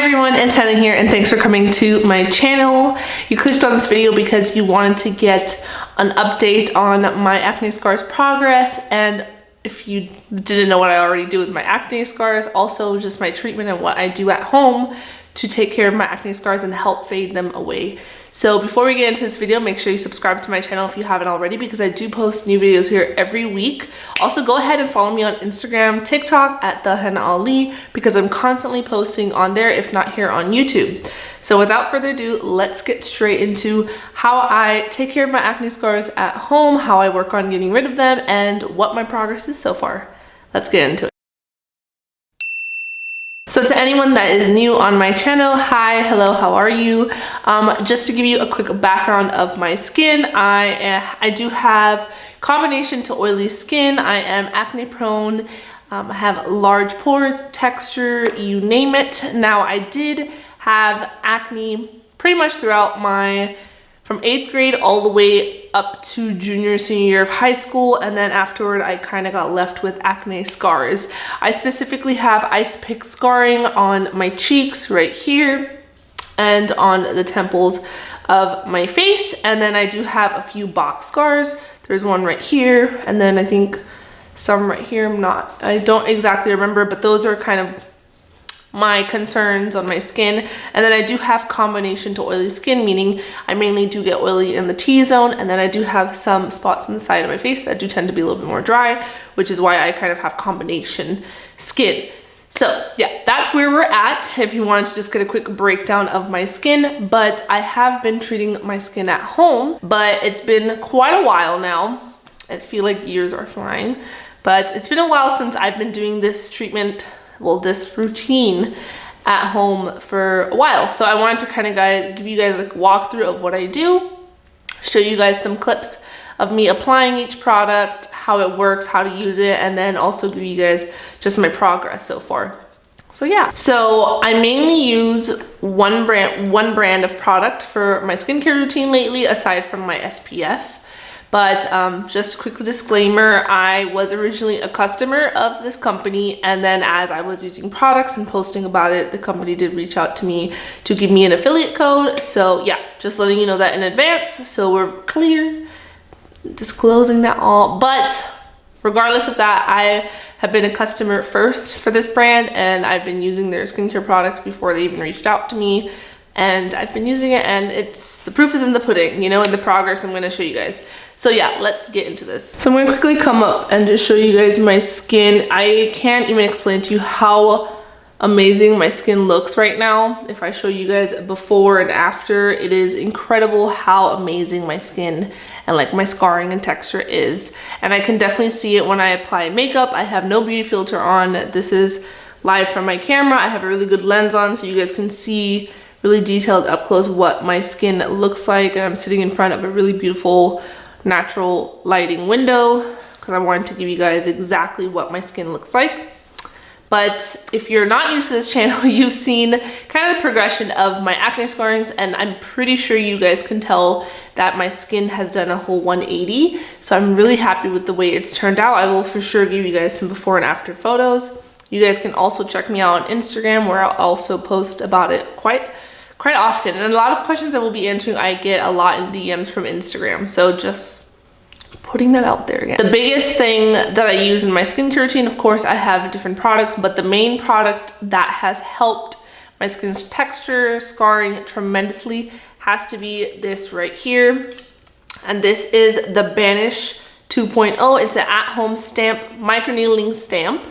everyone, it's Hannah here, and thanks for coming to my channel. You clicked on this video because you wanted to get an update on my acne scars progress, and if you didn't know what I already do with my acne scars, also just my treatment and what I do at home to take care of my acne scars and help fade them away. So before we get into this video, make sure you subscribe to my channel if you haven't already, because I do post new videos here every week. Also, go ahead and follow me on Instagram, TikTok at Thehennaali, because I'm constantly posting on there, if not here on YouTube. So without further ado, let's get straight into how I take care of my acne scars at home, how I work on getting rid of them, and what my progress is so far. Let's get into it. So to anyone that is new on my channel, hi, hello, how are you? Just to give you a quick background of my skin, I do have combination to oily skin. I am acne prone. I have large pores, texture, you name it. Now, I did have acne pretty much throughout from 8th grade all the way up to junior, senior year of high school, and then afterward I kind of got left with acne scars. I specifically have ice pick scarring on my cheeks right here and on the temples of my face, and then I do have a few box scars. There's one right here, and then I think some right here. I don't exactly remember, but those are kind of my concerns on my skin. And then I do have combination to oily skin, meaning I mainly do get oily in the T-zone, and then I do have some spots on the side of my face that do tend to be a little bit more dry, which is why I kind of have combination skin. So yeah, that's where we're at if you wanted to just get a quick breakdown of my skin. But I have been treating my skin at home, but it's been quite a while now. I feel like years are flying, but it's been a while since I've been doing this treatment, well, this routine at home for a while. So I wanted to kind of give you guys a walkthrough of what I do, show you guys some clips of me applying each product, how it works, how to use it, and then also give you guys just my progress so far. So yeah, so I mainly use one brand of product for my skincare routine lately, aside from my SPF. But just a quick disclaimer, I was originally a customer of this company, and then as I was using products and posting about it, the company did reach out to me to give me an affiliate code. So yeah, just letting you know that in advance, so we're clear, disclosing that all. But regardless of that, I have been a customer first for this brand, and I've been using their skincare products before they even reached out to me. And I've been using it, and the proof is in the pudding, you know, in the progress I'm gonna show you guys. So yeah, let's get into this. So I'm gonna quickly come up and just show you guys my skin. I can't even explain to you how amazing my skin looks right now. If I show you guys before and after, it is incredible how amazing my skin and like my scarring and texture is. And I can definitely see it when I apply makeup. I have no beauty filter on. This is live from my camera. I have a really good lens on so you guys can see really detailed up close what my skin looks like, and I'm sitting in front of a really beautiful natural lighting window because I wanted to give you guys exactly what my skin looks like. But if you're not new to this channel, you've seen kind of the progression of my acne scarrings, and I'm pretty sure you guys can tell that my skin has done a whole 180. So I'm really happy with the way it's turned out. I will for sure give you guys some before and after photos. You guys can also check me out on Instagram, where I'll also post about it quite often. And a lot of questions I will be answering, I get a lot in DMs from Instagram. So just putting that out there again. The biggest thing that I use in my skincare routine, of course, I have different products, but the main product that has helped my skin's texture, scarring tremendously has to be this right here. And this is the Banish 2.0. It's an at-home stamp, microneedling stamp.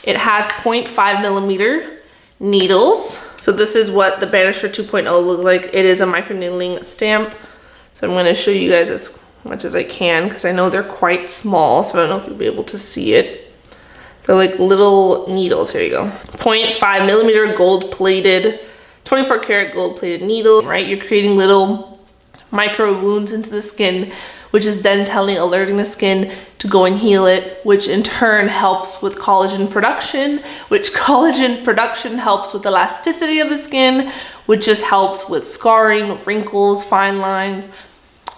It has 0.5 millimeter needles. So this is what the Banisher 2.0 look like. It is a microneedling stamp. So I'm going to show you guys as much as I can because I know they're quite small, so I don't know if you'll be able to see it. They're like little needles. Here you go. 0.5 millimeter gold plated, 24 karat gold plated needle, right? You're creating little micro wounds into the skin, which is then alerting the skin to go and heal it, which in turn helps with collagen production, which collagen production helps with elasticity of the skin, which just helps with scarring, wrinkles, fine lines,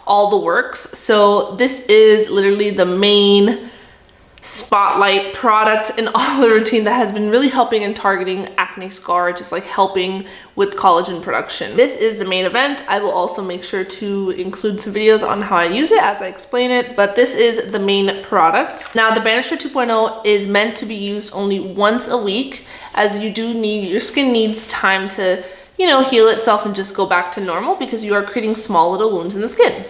all the works. So this is literally the main spotlight product in all the routine that has been really helping in targeting acne scar, just like helping with collagen production. This is the main event. I will also make sure to include some videos on how I use it as I explain it, but this is the main product. Now the Banisher 2.0 is meant to be used only once a week, as you do need, your skin needs time to, you know, heal itself and just go back to normal, because you are creating small little wounds in the skin.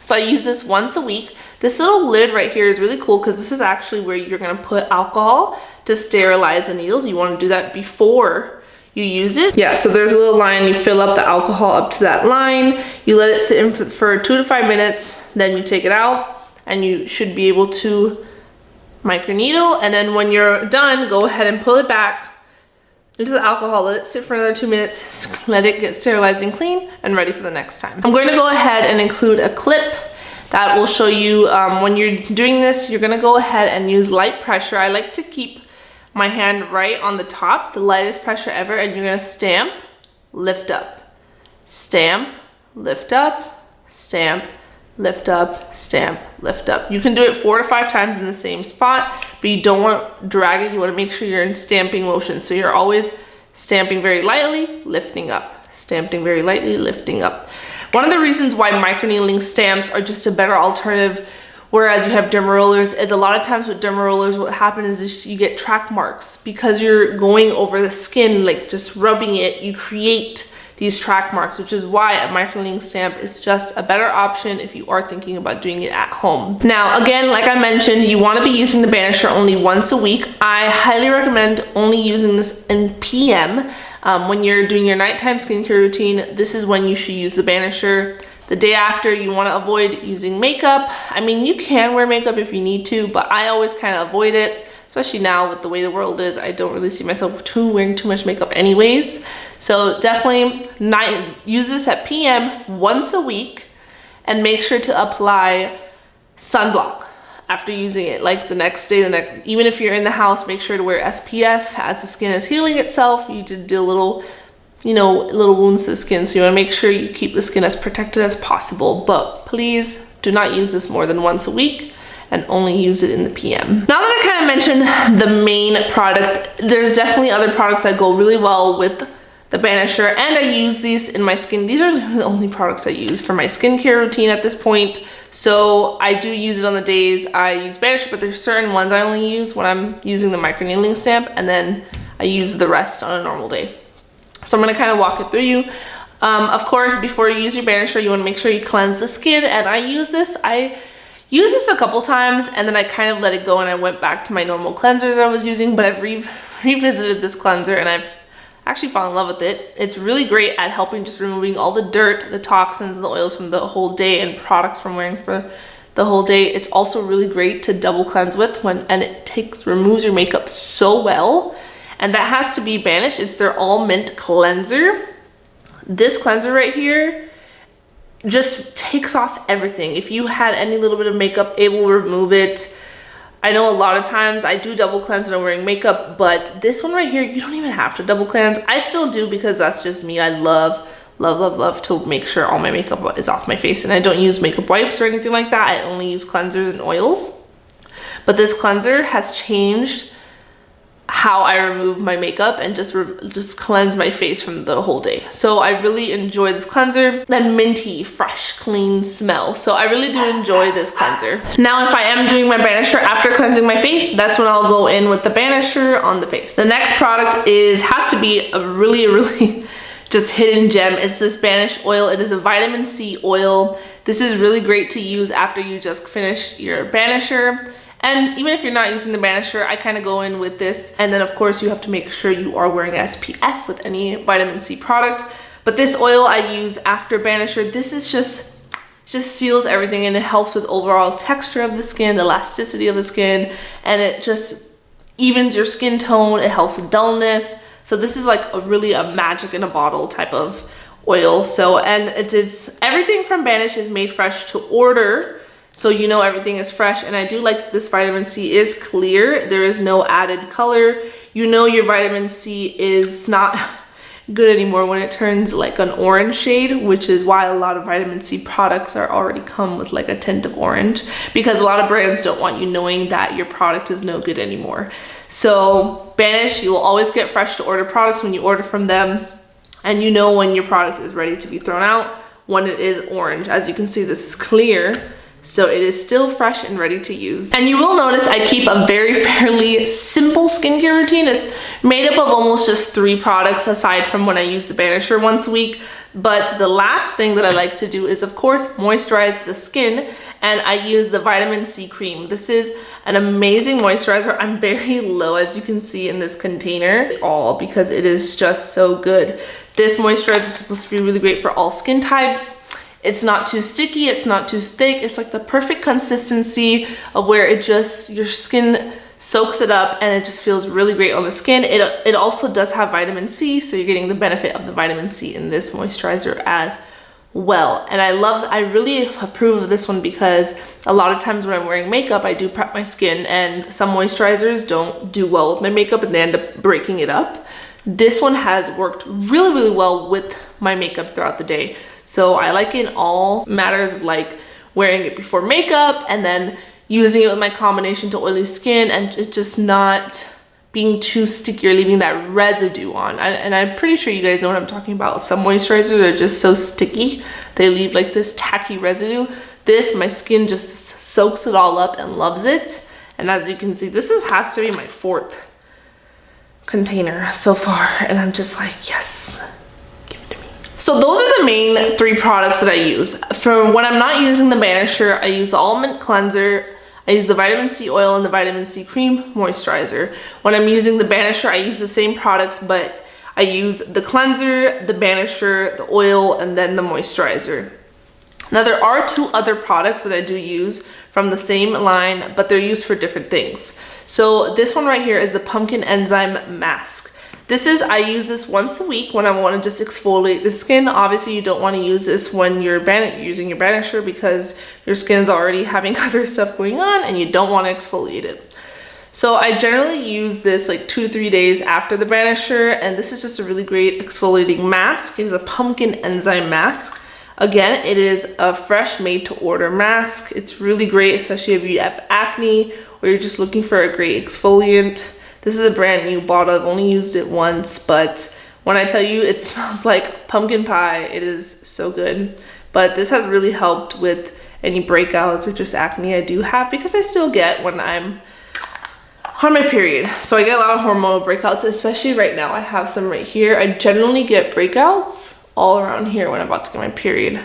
So I use this once a week. This little lid right here is really cool because this is actually where you're gonna put alcohol to sterilize the needles. You wanna do that before you use it. Yeah, so there's a little line, you fill up the alcohol up to that line, you let it sit in for 2 to 5 minutes, then you take it out and you should be able to microneedle, and then when you're done, go ahead and pull it back into the alcohol, let it sit for another 2 minutes, let it get sterilized and clean and ready for the next time. I'm going to go ahead and include a clip that will show you when you're doing this, you're gonna go ahead and use light pressure. I like to keep my hand right on the top, the lightest pressure ever, and you're gonna stamp, lift up, stamp, lift up, stamp, lift up, stamp, lift up. You can do it 4 to 5 times in the same spot, but you don't want to drag it. You want to make sure you're in stamping motion. So you're always stamping very lightly, lifting up, stamping very lightly, lifting up. One of the reasons why microneedling stamps are just a better alternative, whereas you have derma rollers, is a lot of times with derma rollers, what happens is you get track marks because you're going over the skin, like just rubbing it, you create these track marks, which is why a microneedling stamp is just a better option if you are thinking about doing it at home. Now, again, like I mentioned, you want to be using the Banisher only once a week. I highly recommend only using this in PM. When you're doing your nighttime skincare routine, this is when you should use the Banisher. The day after, you want to avoid using makeup. I mean, you can wear makeup if you need to, but I always kind of avoid it, especially now with the way the world is. I don't really see myself wearing too much makeup anyways. So definitely use this at PM once a week, and make sure to apply sunblock after using it, like the next day, even if you're in the house, make sure to wear SPF as the skin is healing itself. You did do little, you know, little wounds to the skin, so you want to make sure you keep the skin as protected as possible. But please do not use this more than once a week, and only use it in the PM. Now that I kind of mentioned the main product, there's definitely other products that go really well with the Banisher, and I use these in my skin. These are the only products I use for my skincare routine at this point. So I do use it on the days I use Banisher, but there's certain ones I only use when I'm using the microneedling stamp, and then I use the rest on a normal day. So I'm gonna kind of walk it through you. Of course, before you use your Banisher, you wanna make sure you cleanse the skin, and I used this a couple times, and then I kind of let it go and I went back to my normal cleansers I was using, but I've revisited this cleanser and I've actually fallen in love with it. It's really great at helping just removing all the dirt, the toxins, the oils from the whole day, and products from wearing for the whole day. It's also really great to double cleanse with and it removes your makeup so well. And that has to be Banish. It's their all mint cleanser. This cleanser right here just takes off everything. If you had any little bit of makeup, it will remove it. I know a lot of times I do double cleanse when I'm wearing makeup, but this one right here, you don't even have to double cleanse. I still do because that's just me. I love to make sure all my makeup is off my face, and I don't use makeup wipes or anything like that. I only use cleansers and oils. But this cleanser has changed how I remove my makeup and just cleanse my face from the whole day. So I really enjoy this cleanser. That minty, fresh, clean smell. So I really do enjoy this cleanser. Now, if I am doing my Banisher after cleansing my face, that's when I'll go in with the Banisher on the face. The next product has to be a really just hidden gem. It's this Banish oil. It is a vitamin C oil. This is really great to use after you just finish your Banisher. And even if you're not using the Banisher, I kind of go in with this. And then of course you have to make sure you are wearing SPF with any vitamin C product. But this oil I use after Banisher. This is just seals everything, and it helps with overall texture of the skin, the elasticity of the skin, and it just evens your skin tone. It helps with dullness. So this is like a magic in a bottle type of oil. So, and it is, everything from Banish is made fresh to order. So you know everything is fresh, and I do like that this vitamin C is clear. There is no added color. You know your vitamin C is not good anymore when it turns like an orange shade, which is why a lot of vitamin C products are already come with like a tint of orange, because a lot of brands don't want you knowing that your product is no good anymore. So Banish, you will always get fresh to order products when you order from them, and you know when your product is ready to be thrown out when it is orange. As you can see, this is clear, so it is still fresh and ready to use. And you will notice I keep a fairly simple skincare routine. It's made up of almost just 3 products aside from when I use the Banisher once a week. But the last thing that I like to do is, of course, moisturize the skin, and I use the vitamin C cream. This is an amazing moisturizer. I'm very low, as you can see in this container, all because it is just so good. This moisturizer is supposed to be really great for all skin types. It's not too sticky, it's not too thick. It's like the perfect consistency of where it just, your skin soaks it up and it just feels really great on the skin. It also does have vitamin C, so you're getting the benefit of the vitamin C in this moisturizer as well. And I really approve of this one because a lot of times when I'm wearing makeup, I do prep my skin, and some moisturizers don't do well with my makeup and they end up breaking it up. This one has worked really well with my makeup throughout the day. So I like it in all matters of like wearing it before makeup and then using it with my combination to oily skin, and it just not being too sticky or leaving that residue on. And I'm pretty sure you guys know what I'm talking about. Some moisturizers are just so sticky, they leave like this tacky residue. This, my skin just soaks it all up and loves it. And as you can see, this has to be my 4th container so far, and I'm just like, yes. So those are the main 3 products that I use. For when I'm not using the Banisher, I use the Almond Cleanser, I use the vitamin C oil and the vitamin C cream moisturizer. When I'm using the Banisher, I use the same products, but I use the cleanser, the Banisher, the oil, and then the moisturizer. Now there are 2 other products that I do use from the same line, but they're used for different things. So this one right here is the Pumpkin Enzyme Mask. I use this once a week when I want to just exfoliate the skin. Obviously, you don't want to use this when you're using your Banisher because your skin's already having other stuff going on and you don't want to exfoliate it. So I generally use this like 2 to 3 days after the Banisher, and this is just a really great exfoliating mask. It is a Pumpkin Enzyme Mask. Again, it is a fresh made to order mask. It's really great, especially if you have acne or you're just looking for a great exfoliant. This is a brand new bottle. I've only used it once, but when I tell you it smells like pumpkin pie, it is so good. But this has really helped with any breakouts or just acne I do have, because I still get when I'm on my period. So I get a lot of hormonal breakouts, especially right now. I have some right here. I generally get breakouts all around here when I'm about to get my period.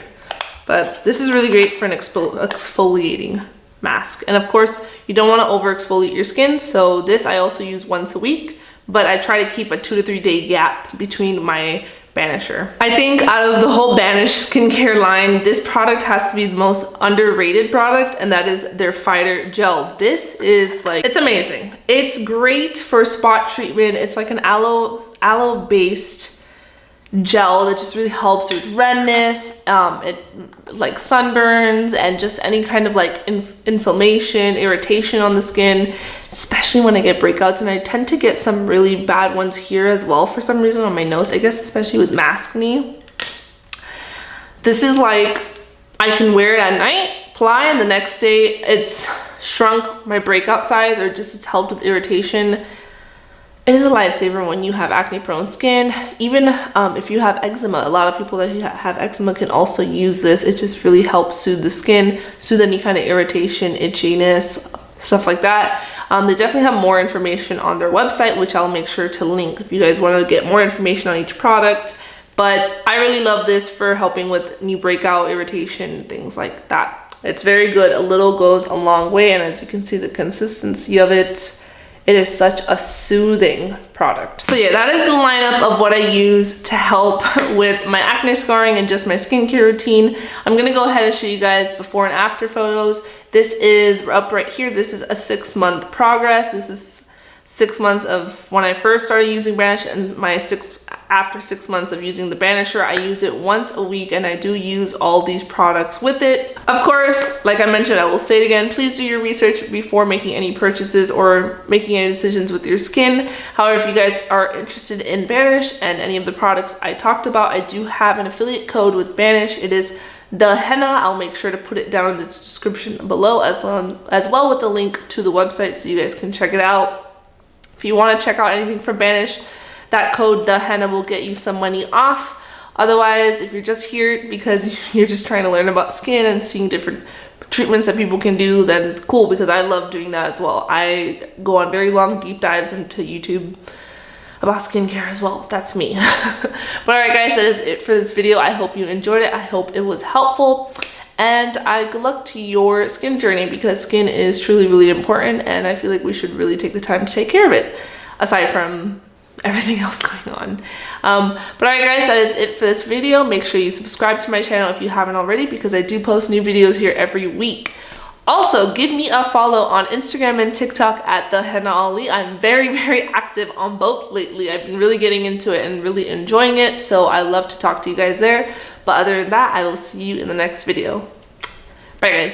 But this is really great for an exfoliating mask. And of course, you don't want to over exfoliate your skin, so this I also use once a week, but I try to keep a 2 to 3 day gap between my Banisher. I think out of the whole Banish skincare line, this product has to be the most underrated product, and that is their Fighter Gel. This is like, it's amazing. It's great for spot treatment. It's like an aloe based gel that just really helps with redness, it like sunburns and just any kind of like inflammation, irritation on the skin, especially when I get breakouts. And I tend to get some really bad ones here as well for some reason on my nose, I guess, especially with maskne. This is like, I can wear it at night, apply, and the next day it's shrunk my breakout size, or just it's helped with irritation. It is a lifesaver when you have acne prone skin. Even if you have eczema, a lot of people that have eczema can also use this. It just really helps soothe the skin, soothe any kind of irritation, itchiness, stuff like that. They definitely have more information on their website, which I'll make sure to link if you guys want to get more information on each product. But I really love this for helping with new breakout, irritation, things like that. It's very good. A little goes a long way, and as you can see, the consistency of it, it is such a soothing product. So yeah, that is the lineup of what I use to help with my acne scarring and just my skincare routine. I'm gonna go ahead and show you guys before and after photos. This is up right here. This is a 6-month progress. This is 6 months of when I first started using Banish and my 6 after 6 months of using the Banisher. I use it once a week and I do use all these products with it. Of course, like I mentioned, I will say it again, please do your research before making any purchases or making any decisions with your skin. However, if you guys are interested in Banish and any of the products I talked about, I do have an affiliate code with Banish. It is Thehennaali. I'll make sure to put it down in the description below as well with the link to the website so you guys can check it out. If you want to check out anything from Banish, that code Thehennaali will get you some money off. Otherwise, if you're just here because you're just trying to learn about skin and seeing different treatments that people can do, then cool, because I love doing that as well. I go on very long deep dives into YouTube about skincare as well. That's me. But alright guys, that is it for this video. I hope you enjoyed it. I hope it was helpful. And good luck to your skin journey, because skin is truly really important and I feel like we should really take the time to take care of it, aside from everything else going on. But alright guys, that is it for this video. Make sure you subscribe to my channel if you haven't already, because I do post new videos here every week. Also, give me a follow on Instagram and TikTok at Thehennaali. I'm very active on both lately. I've been really getting into it and really enjoying it, so I love to talk to you guys there. But other than that, I will see you in the next video. Bye guys.